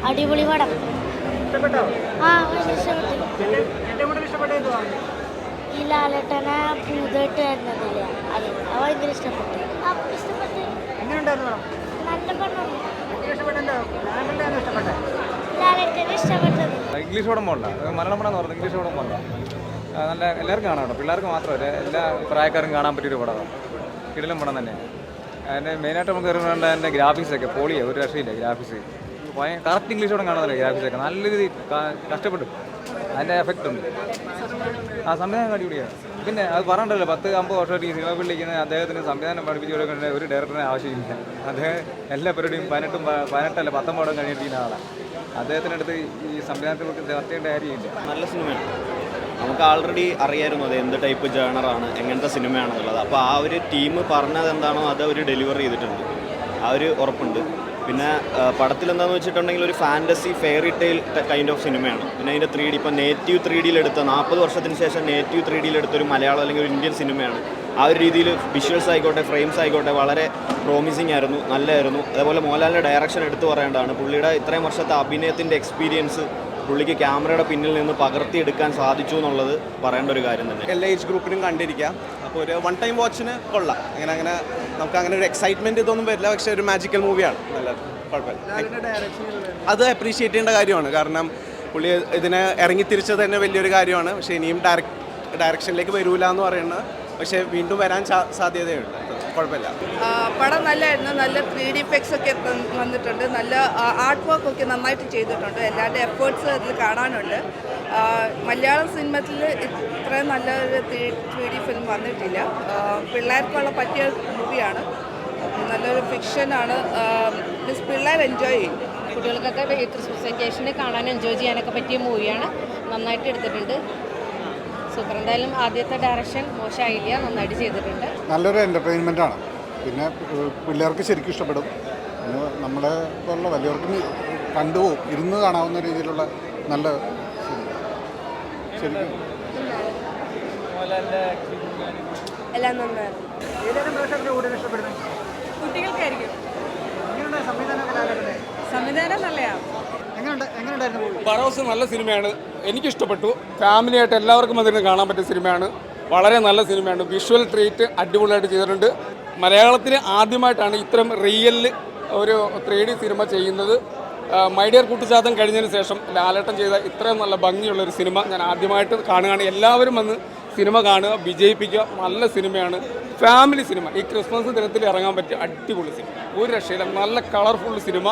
അടിപൊളി പടം. ഇഷ്ടപ്പെട്ടോ? ആ ഇഷ്ടപ്പെട്ടു. ഏറ്റവും കൂടുതൽ ഇഷ്ടപ്പെട്ടത് ഈ ലാലേട്ടനെ പൂതായിട്ട് വരുന്നതില്ല, അത് ഭയങ്കര ഇഷ്ടപ്പെട്ടു. ഇഷ്ടപ്പെട്ടു. എങ്ങനെയുണ്ടായിരുന്നു പടം? നല്ല പടം. ഇഷ്ടപ്പെട്ടല്ലോ? ഇഷ്ടപ്പെട്ടെ ലാലേട്ടനെ ഇഷ്ടപ്പെട്ടത്. ഇംഗ്ലീഷ് പടം പോകണ്ട, മലയാളം പടം എന്ന് പറഞ്ഞാൽ ഇംഗ്ലീഷ് പടം പോകണ്ട. നല്ല എല്ലാവർക്കും കാണാം കേട്ടോ, പിള്ളേർക്ക് മാത്രമല്ല എല്ലാ പ്രായക്കാർക്കും കാണാൻ പറ്റിയൊരു പടമാണ്. കിടിലം പടം തന്നെ. അതിൻ്റെ മെയിനായിട്ട് നമുക്ക് വരുന്നുണ്ട് അതിൻ്റെ ഗ്രാഫിക്സൊക്കെ പൊളിയാണ്, ഒരു രക്ഷയില്ല. ഗ്രാഫിക്സ് കറക്റ്റ് ഇംഗ്ലീഷ് പടം കാണുന്നില്ല. ഗ്രാഫിക്സൊക്കെ നല്ല രീതിയിൽ കഷ്ടപ്പെട്ടു, അതിൻ്റെ എഫക്റ്റ് ഉണ്ട്. ആ സംവിധാനം അടിപൊളിയാണ്. പിന്നെ അത് പറഞ്ഞിട്ടല്ലോ 10-50 വർഷമായിട്ട് ഈ സിനിമ പിള്ളിക്കുന്ന അദ്ദേഹത്തിന് സംവിധാനം പഠിപ്പിച്ച് കൊടുക്കേണ്ട ഒരു ഡയറക്ടറിനെ ആവശ്യമില്ല. അദ്ദേഹം എല്ലാ പരിപാടിയും 18 19 കഴിഞ്ഞിരിക്കുന്ന ആളാണ്. അദ്ദേഹത്തിനടുത്ത് ഈ സംവിധാനത്തെ കുറിച്ച് ചർച്ച ചെയ്യേണ്ട കാര്യമില്ല. നല്ല സിനിമയാണ്. നമുക്ക് ആൾറെഡി അറിയായിരുന്നു അത് എന്ത് ടൈപ്പ് ജേണറാണ്, എങ്ങനത്തെ സിനിമയാണെന്നുള്ളത്. അപ്പോൾ ആ ഒരു ടീം പറഞ്ഞത് എന്താണോ അത് അവർ ഡെലിവർ ചെയ്തിട്ടുണ്ട്, ആ ഒരു ഉറപ്പുണ്ട്. പിന്നെ പടത്തിൽ എന്താണെന്ന് വെച്ചിട്ടുണ്ടെങ്കിൽ ഒരു fantasy fairy tale kind of സിനിമയാണ്. പിന്നെ അതിൻ്റെ 3D ഇപ്പോൾ നേറ്റീവ് 3Dയിലെടുത്ത 40 വർഷത്തിന് ശേഷം നേറ്റീവ് 3Dയിലെടുത്തൊരു മലയാളം അല്ലെങ്കിൽ ഒരു ഇന്ത്യൻ സിനിമയാണ്. ആ ഒരു രീതിയിൽ വിഷ്വൽസ് ആയിക്കോട്ടെ, ഫ്രെയിംസ് ആയിക്കോട്ടെ വളരെ പ്രോമിസിങ് ആയിരുന്നു, നല്ലതായിരുന്നു. അതേപോലെ മോഹൻലാലിൻ്റെ ഡയറക്ഷൻ എടുത്തു പറയേണ്ടതാണ്. പുള്ളിയുടെ ഇത്രയും വർഷത്തെ അഭിനയത്തിൻ്റെ എക്സ്പീരിയൻസ് പുള്ളിക്ക് ക്യാമറയുടെ പിന്നിൽ നിന്ന് പകർത്തിയെടുക്കാൻ സാധിച്ചു എന്നുള്ളത് പറയേണ്ട ഒരു കാര്യം തന്നെ. എല്ലാ ഏജ് ഗ്രൂപ്പിനും കണ്ടിരിക്കാം. അപ്പോൾ ഒരു വൺ ടൈം വാച്ചിന് കൊള്ളാം. അങ്ങനെ നമുക്ക് അങ്ങനെ ഒരു എക്സൈറ്റ്മെൻറ്റ് ഇതൊന്നും വരില്ല, പക്ഷേ ഒരു മാജിക്കൽ മൂവിയാണ്. നല്ലത്, കുഴപ്പമില്ല. അത് അപ്രീഷിയേറ്റ് ചെയ്യേണ്ട കാര്യമാണ്. കാരണം പുള്ളി ഇതിനെ ഇറങ്ങിത്തിരിച്ചത് തന്നെ വലിയൊരു കാര്യമാണ്. പക്ഷേ ഇനിയും ഡയറക്ഷനിലേക്ക് വരൂല എന്ന് പറയുന്നത്, പക്ഷേ വീണ്ടും വരാൻ സാധ്യതയുണ്ട്. കുഴപ്പമില്ല. പടം നല്ലതായിരുന്നു. നല്ല 3D ഇഫക്ട്സ് ഒക്കെ വന്നിട്ടുണ്ട്. നല്ല ആർട്ട് വർക്ക് ഒക്കെ നന്നായിട്ട് ചെയ്തിട്ടുണ്ട്. എല്ലാവരുടെ എഫേർട്സ് അതിൽ കാണാനുണ്ട്. മലയാളം സിനിമത്തിൽ ഇത്രയും നല്ലൊരു 3D ഫിലിം വന്നിട്ടില്ല. പിള്ളേർക്കുള്ള പറ്റിയ മൂവിയാണ്. നല്ലൊരു ഫിക്ഷനാണ്. മീൻസ് പിള്ളേർ എൻജോയ് ചെയ്യും. കുട്ടികൾക്കൊക്കെ ക്രിസ്മസ് വെക്കേഷന് കാണാൻ എൻജോയ് ചെയ്യാനൊക്കെ പറ്റിയ മൂവിയാണ്. നന്നായിട്ട് എടുത്തിട്ടുണ്ട്. സൂപ്പർ. എന്തായാലും ആദ്യത്തെ ഡയറക്ഷൻ മോശമായില്ല, നന്നായിട്ട് ചെയ്തിട്ടുണ്ട്. നല്ലൊരു എൻ്റർടൈൻമെൻറ്റാണ്. പിന്നെ പിള്ളേർക്ക് ശരിക്കും ഇഷ്ടപ്പെടും. പിന്നെ നമ്മളെ പോലുള്ള വലിയവർക്കും കണ്ടുപോകും, ഇരുന്ന് കാണാവുന്ന രീതിയിലുള്ള നല്ല ശരിക്കും എല്ലാം നന്നായിരുന്നു. കുട്ടികൾക്കായിരിക്കും. സംവിധാനം നല്ലതാണ്. ബറോസ് നല്ല സിനിമയാണ്, എനിക്കിഷ്ടപ്പെട്ടു. ഫാമിലിയായിട്ട് എല്ലാവർക്കും അതിന് കാണാൻ പറ്റിയ സിനിമയാണ്. വളരെ നല്ല സിനിമയാണ്. വിഷ്വൽ ട്രീറ്റ് അടിപൊളിയായിട്ട് ചെയ്തിട്ടുണ്ട്. മലയാളത്തിൽ ആദ്യമായിട്ടാണ് ഇത്തരം റിയലിൽ ഒരു 3D സിനിമ ചെയ്യുന്നത്. മൈഡിയർ കുട്ടിച്ചാത്തൻ കഴിഞ്ഞതിന് ശേഷം ലാലേട്ടൻ ചെയ്ത ഇത്രയും നല്ല ഭംഗിയുള്ളൊരു സിനിമ ഞാൻ ആദ്യമായിട്ട് കാണുകയാണ്. എല്ലാവരും വന്ന് സിനിമ കാണുക, വിജയിപ്പിക്കുക. നല്ല സിനിമയാണ്, ഫാമിലി സിനിമ. ഈ ക്രിസ്മസ് ദിനത്തിൽ ഇറങ്ങാൻ പറ്റിയ അടിപൊളി സിനിമ, ഒരു രക്ഷയില്ല. നല്ല കളർഫുൾ സിനിമ,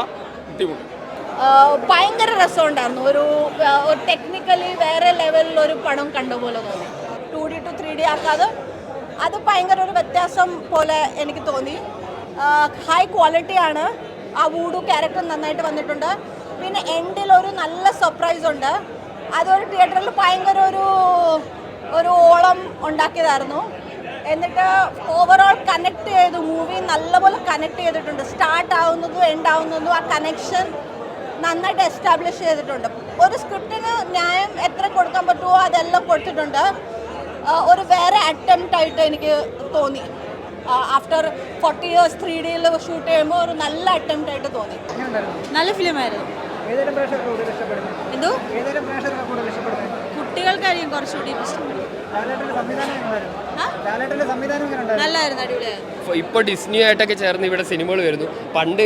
അടിപൊളി. ഭയങ്കര രസമുണ്ടായിരുന്നു. ഒരു ടെക്നിക്കലി വേറെ ലെവലിലൊരു പടം കണ്ട പോലെ തോന്നി. 2D to 3D ആക്കാതെ അത് ഭയങ്കര ഒരു വ്യത്യാസം പോലെ എനിക്ക് തോന്നി. ഹൈ ക്വാളിറ്റിയാണ്. ആ വൂഡു ക്യാരക്ടർ നന്നായിട്ട് വന്നിട്ടുണ്ട്. പിന്നെ എൻഡിൽ ഒരു നല്ല സർപ്രൈസ് ഉണ്ട്. അതൊരു തിയേറ്ററിൽ ഭയങ്കര ഒരു ഓളം ഉണ്ടാക്കിയതായിരുന്നു. എന്നിട്ട് ഓവറോൾ കണക്ട് ചെയ്തു. മൂവി നല്ലപോലെ കണക്ട് ചെയ്തിട്ടുണ്ട്. സ്റ്റാർട്ട് ആവുന്നതും എൻഡ് ആവുന്നതും ആ കണക്ഷൻ നന്നായിട്ട് എസ്റ്റാബ്ലിഷ് ചെയ്തിട്ടുണ്ട്. ഒരു സ്ക്രിപ്റ്റിന് ന്യായം എത്ര കൊടുക്കാൻ പറ്റുമോ അതെല്ലാം കൊടുത്തിട്ടുണ്ട്. ഒരു വേറെ അറ്റംപ്റ്റ് ആയിട്ട് എനിക്ക് തോന്നി. ആഫ്റ്റർ 40 years 3Dയിൽ ഷൂട്ട് ചെയ്യുമ്പോൾ ഒരു നല്ല അറ്റംപ്റ്റ് ആയിട്ട് തോന്നി. നല്ല ഫിലിമായിരുന്നു. എന്തോ കുട്ടികൾക്കായിരിക്കും കുറച്ചുകൂടി ഇഷ്ടം. നല്ലായിരുന്നു, അടിപൊളിയായിരുന്നു. ഇപ്പോൾ ഡിസ്നിയായിട്ടൊക്കെ ചേർന്ന് ഇവിടെ സിനിമകൾ വരുന്നു. പണ്ട്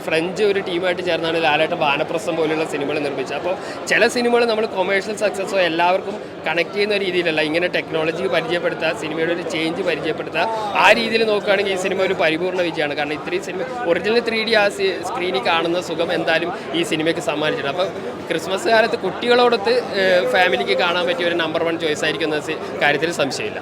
ഫ്രഞ്ച് ഒരു ടീമായിട്ട് ചേർന്നാണ് ലാലേട്ടൻ വാനപ്രസ്ഥം പോലുള്ള സിനിമകൾ നിർമ്മിച്ചത്. അപ്പോൾ ചില സിനിമകൾ നമ്മൾ കൊമേഴ്ഷ്യൽ സക്സസ്സോ എല്ലാവർക്കും കണക്ട് ചെയ്യുന്ന രീതിയിലല്ല, ഇങ്ങനെ ടെക്നോളജി പരിചയപ്പെടുത്തുക, സിനിമയുടെ ഒരു ചേഞ്ച് പരിചയപ്പെടുത്തുക. ആ രീതിയിൽ നോക്കുകയാണെങ്കിൽ ഈ സിനിമ ഒരു പരിപൂർണ്ണ വിജയമാണ്. കാരണം ഇത്രയും സിനിമ ഒറിജിനൽ 3D ആ സ്ക്രീനിൽ കാണുന്ന സുഖം എന്തായാലും ഈ സിനിമയ്ക്ക് സമ്മാനിച്ചിട്ടുണ്ട്. അപ്പോൾ ക്രിസ്മസ് കാലത്ത് കുട്ടികളോടൊത്ത് ഫാമിലിക്ക് കാണാൻ പറ്റിയ ഒരു നമ്പർ 1 ചോയ്സ് ആയിരിക്കുന്ന കാര്യത്തിൽ സംശയമില്ല.